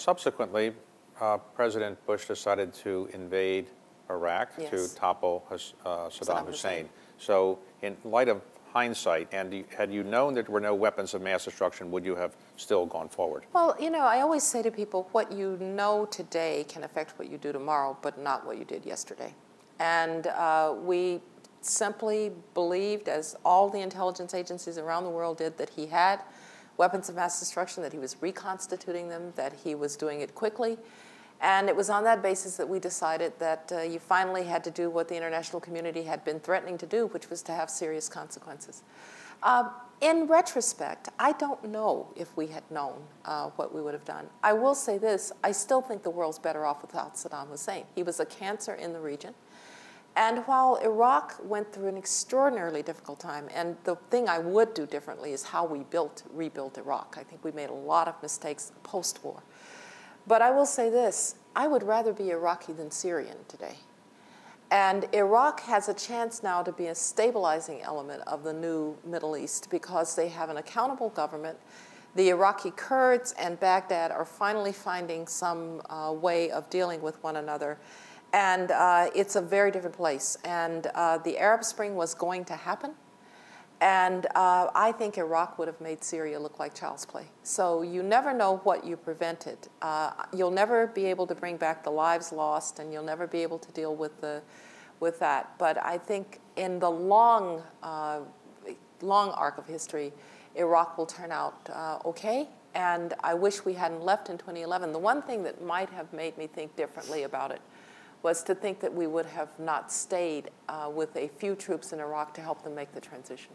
Subsequently, President Bush decided to invade Iraq to topple Saddam Hussein. So in light of hindsight, and had you known that there were no weapons of mass destruction, would you have still gone forward? Well, I always say to people, what you know today can affect what you do tomorrow, but not what you did yesterday. And we simply believed, as all the intelligence agencies around the world did, that he had weapons of mass destruction, that he was reconstituting them, that he was doing it quickly. And it was on that basis that we decided that you finally had to do what the international community had been threatening to do, which was to have serious consequences. In retrospect, I don't know if we had known what we would have done. I will say this, I still think the world's better off without Saddam Hussein. He was a cancer in the region. And while Iraq went through an extraordinarily difficult time, and the thing I would do differently is how we rebuilt Iraq. I think we made a lot of mistakes post-war. But I will say this, I would rather be Iraqi than Syrian today. And Iraq has a chance now to be a stabilizing element of the new Middle East because they have an accountable government. The Iraqi Kurds and Baghdad are finally finding some way of dealing with one another. And it's a very different place. And the Arab Spring was going to happen. And I think Iraq would have made Syria look like child's play. So you never know what you prevented. You'll never be able to bring back the lives lost, and you'll never be able to deal with that. But I think in the long arc of history, Iraq will turn out okay. And I wish we hadn't left in 2011. The one thing that might have made me think differently about it was to think that we would have not stayed with a few troops in Iraq to help them make the transition.